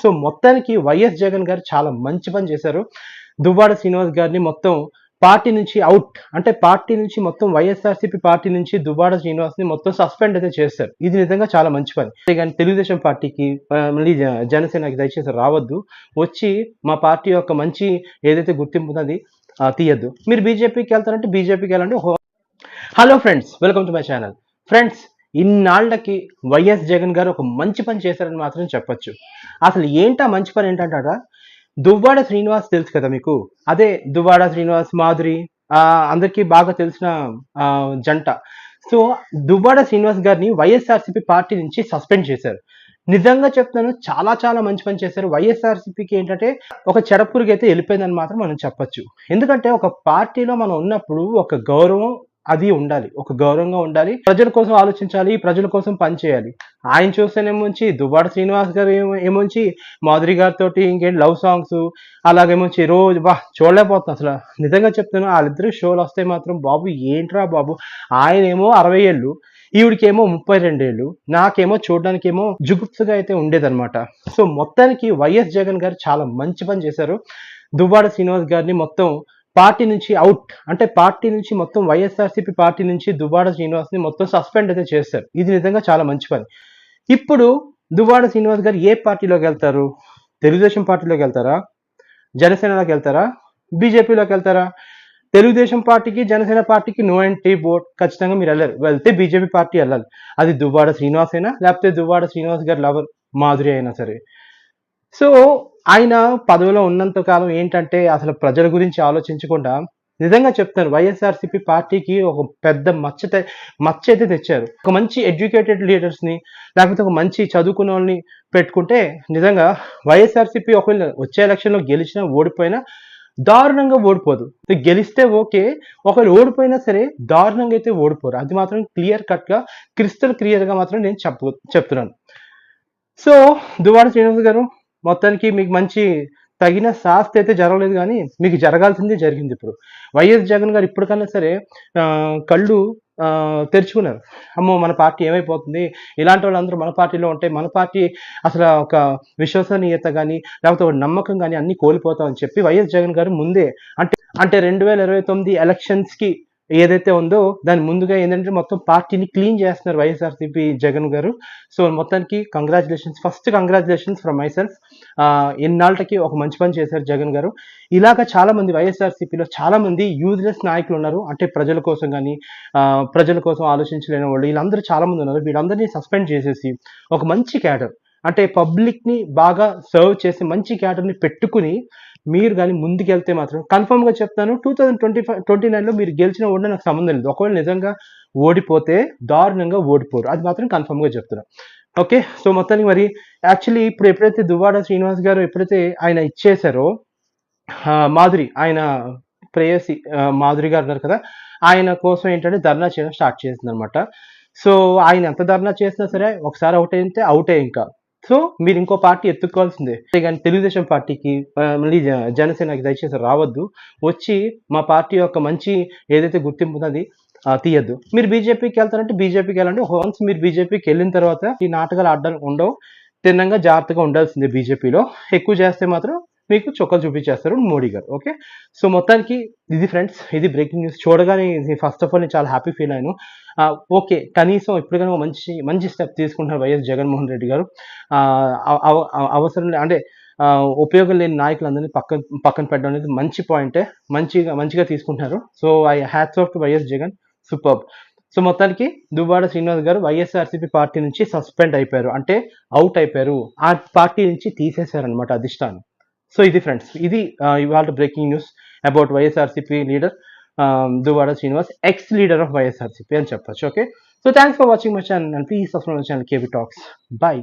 So మొత్తానికి YS Jagan గారు చాలా మంచి పని చేశారు. దువ్వాడ శ్రీనివాస్ గారిని మొత్తం పార్టీ నుంచి అవుట్, అంటే పార్టీ నుంచి మొత్తం వైఎస్ఆర్సీపీ పార్టీ నుంచి దువ్వాడ శ్రీనివాస్ని మొత్తం సస్పెండ్ అయితే చేశారు. ఇది నిజంగా చాలా మంచి పని. కానీ తెలుగుదేశం పార్టీకి మళ్ళీ జనసేనకి దయచేసి రావద్దు, వచ్చి మా పార్టీ యొక్క మంచి ఏదైతే గుర్తింపు ఉన్నది తీయద్దు. మీరు బీజేపీకి వెళ్తారంటే బీజేపీకి వెళ్ళండి. Hello friends, welcome to my channel. Friends, ఇన్నాళ్ళకి వైఎస్ జగన్ గారు ఒక మంచి పని చేశారని మాత్రం చెప్పొచ్చు. అసలు ఏంటా మంచి పని ఏంటంటారా, దువ్వాడ శ్రీనివాస్ తెలుసు కదా మీకు. అదే దువ్వాడ శ్రీనివాస్, మాధురి, అందరికీ బాగా తెలిసిన జంట. సో దువ్వాడ శ్రీనివాస్ గారిని వైఎస్ఆర్సీపీ పార్టీ నుంచి సస్పెండ్ చేశారు. నిజంగా చెప్తాను, చాలా చాలా మంచి పని చేశారు. వైఎస్ఆర్సీపీకి ఏంటంటే ఒక చెడపురుగు అయితే వెళ్ళిపోయిందని మాత్రం మనం చెప్పొచ్చు. ఎందుకంటే ఒక పార్టీలో మనం ఉన్నప్పుడు ఒక గౌరవం అది ఉండాలి, ఒక గౌరవంగా ఉండాలి, ప్రజల కోసం ఆలోచించాలి, ప్రజల కోసం పనిచేయాలి. ఆయన చూస్తేనేమోంచి దువ్వాడ శ్రీనివాస్ గారు ఏమోంచి మాధురి గారితో ఇంకేంటి లవ్ సాంగ్స్ అలాగేమోంచి రోజు చూడలేకపోతున్నాం అసలు. నిజంగా చెప్తాను, వాళ్ళిద్దరు షోలు వస్తే మాత్రం బాబు ఏంట్రా బాబు, ఆయన ఏమో 60 ఏళ్ళు, ఈవిడికేమో 32 ఏళ్ళు, నాకేమో చూడడానికేమో జుగుప్సగా అయితే ఉండేదన్నమాట. సో మొత్తానికి వైఎస్ జగన్ గారు చాలా మంచి పని చేశారు. దువ్వాడ శ్రీనివాస్ గారిని మొత్తం పార్టీ నుంచి అవుట్, అంటే పార్టీ నుంచి మొత్తం వైఎస్ఆర్సీపీ పార్టీ నుంచి దువ్వాడ శ్రీనివాస్ని మొత్తం సస్పెండ్ అయితే చేశారు. ఇది నిజంగా చాలా మంచి పని. ఇప్పుడు దువ్వాడ శ్రీనివాస్ గారు ఏ పార్టీలోకి వెళ్తారు? తెలుగుదేశం పార్టీలోకి వెళ్తారా, జనసేనలోకి వెళ్తారా, బీజేపీలోకి వెళ్తారా? తెలుగుదేశం పార్టీకి జనసేన పార్టీకి నో ఎంట్రీ బోర్డ్, ఖచ్చితంగా మీరు వెళ్ళారు. వెళ్తే బీజేపీ పార్టీ వెళ్ళాలి. అది దువ్వాడ శ్రీనివాస్ అయినా లేకపోతే దువ్వాడ శ్రీనివాస్ గారి లవర్ మాధురి అయినా సరే. సో ఆయన పదవిలో ఉన్నంత కాలం ఏంటంటే అసలు ప్రజల గురించి ఆలోచించకుండా, నిజంగా చెప్తాను, వైఎస్ఆర్సీపీ పార్టీకి ఒక పెద్ద మచ్చ అయితే తెచ్చారు. ఒక మంచి ఎడ్యుకేటెడ్ లీడర్స్ని లేకపోతే ఒక మంచి చదువుకున్న వాళ్ళని పెట్టుకుంటే నిజంగా వైఎస్ఆర్సీపీ ఒకవేళ వచ్చే ఎలక్షన్లో గెలిచినా ఓడిపోయినా దారుణంగా ఓడిపోదు. గెలిస్తే ఓకే, ఒకవేళ ఓడిపోయినా సరే దారుణంగా అయితే ఓడిపోరు. అది మాత్రం క్లియర్ కట్గా క్రిస్టల్ క్లియర్గా మాత్రం నేను చెప్తున్నాను. సో దువ్వాడ శ్రీనివాస్ గారు, మొత్తానికి మీకు మంచి తగిన శాస్తి అయితే జరగలేదు, కానీ మీకు జరగాల్సిందే జరిగింది. ఇప్పుడు వైఎస్ జగన్ గారు ఇప్పటికన్నా సరే కళ్ళు తెరుచుకున్నారు. అమ్మో మన పార్టీ ఏమైపోతుంది, ఇలాంటి వాళ్ళందరూ మన పార్టీలో ఉంటే మన పార్టీ అసలు ఒక విశ్వసనీయత కానీ లేకపోతే ఒక నమ్మకం కానీ అన్ని కోల్పోతామని చెప్పి వైఎస్ జగన్ గారు ముందే అంటే 2029 ఎలక్షన్స్కి ఏదైతే ఉందో దాని ముందుగా ఏంటంటే మొత్తం పార్టీని క్లీన్ చేస్తున్నారు వైఎస్ఆర్సీపీ జగన్ గారు. సో మొత్తానికి కంగ్రాచులేషన్స్ ఫ్రమ్ మై సెల్ఫ్. ఇన్నాళ్ళకి ఒక మంచి పని చేశారు జగన్ గారు. ఇలాగ చాలా మంది వైఎస్ఆర్సీపీలో చాలా మంది యూజ్లెస్ నాయకులు ఉన్నారు. అంటే ప్రజల కోసం కానీ ప్రజల కోసం ఆలోచించలేని వాళ్ళు వీళ్ళందరూ చాలా మంది ఉన్నారు. వీళ్ళందరినీ సస్పెండ్ చేసేసి ఒక మంచి క్యాడర్, అంటే పబ్లిక్ని బాగా సర్వ్ చేసి మంచి క్యాడర్ని పెట్టుకుని మీరు కానీ ముందుకెళ్తే మాత్రం కన్ఫర్మ్గా చెప్తాను, 2029లో మీరు గెలిచిన ఓడినా నాకు సంబంధం లేదు. ఒకవేళ నిజంగా ఓడిపోతే దారుణంగా ఓడిపోరు, అది మాత్రం కన్ఫర్మ్గా చెప్తున్నాను. ఓకే, సో మొత్తానికి మరి యాక్చువల్లీ ఇప్పుడు ఎప్పుడైతే దువ్వాడ శ్రీనివాస్ గారు ఎప్పుడైతే ఆయన ఇచ్చేశారో మాధురి, ఆయన ప్రేయసి మాధురి గారు ఉన్నారు కదా, ఆయన కోసం ఏంటంటే ధర్నా చేయడం స్టార్ట్ చేసింది అనమాట. సో ఆయన ఎంత ధర్నా చేసినా సరే ఒకసారి అవుట్ అయితే అవుటే ఇంకా. సో మీరు ఇంకో పార్టీ ఎత్తుక్కోవాల్సిందే. కానీ తెలుగుదేశం పార్టీకి మళ్ళీ జనసేనకి దయచేసి రావద్దు, వచ్చి మా పార్టీ యొక్క మంచి ఏదైతే గుర్తింపు ఉన్నది తీయద్దు. మీరు బీజేపీకి వెళ్తారంటే బీజేపీకి వెళ్ళండి. వన్స్ మీరు బీజేపీకి వెళ్ళిన తర్వాత ఈ నాటకాలు ఆడడానికి ఉండవు, తిన్నంగా జాగ్రత్తగా ఉండాల్సిందే. బీజేపీలో ఎక్కువ చేస్తే మాత్రం మీకు చొక్కలు చూపించేస్తారు మోడీ గారు. ఓకే, సో మొత్తానికి ఇది ఫ్రెండ్స్, ఇది బ్రేకింగ్ న్యూస్. చూడగానే ఫస్ట్ ఆఫ్ ఆల్ నేను చాలా హ్యాపీ ఫీల్ అయ్యాను. ఓకే, కనీసం ఇప్పటికైనా మంచి స్టెప్ తీసుకుంటున్నారు వైఎస్ జగన్మోహన్ రెడ్డి గారు. అవసరం అంటే ఉపయోగం లేని నాయకులందరినీ పక్కన పెట్టడం అనేది మంచి పాయింటే, మంచిగా తీసుకుంటున్నారు. So I hats off to YS Jagan, superb. So మొత్తానికి దువ్వాడ శ్రీనివాస్ గారు వైఎస్ఆర్సీపీ పార్టీ నుంచి సస్పెండ్ అయిపోయారు, అంటే అవుట్ అయిపోయారు. ఆ పార్టీ నుంచి తీసేశారనమాట అధిష్టానం. సో ఇది ఫ్రెండ్స్, ఇది ఇవాళ breaking news about YSRCP leader Duvvada Srinivas, X leader of YSRCP అని చెప్పొచ్చు. Okay, so thanks for watching my channel and please subscribe my channel KB talks. By.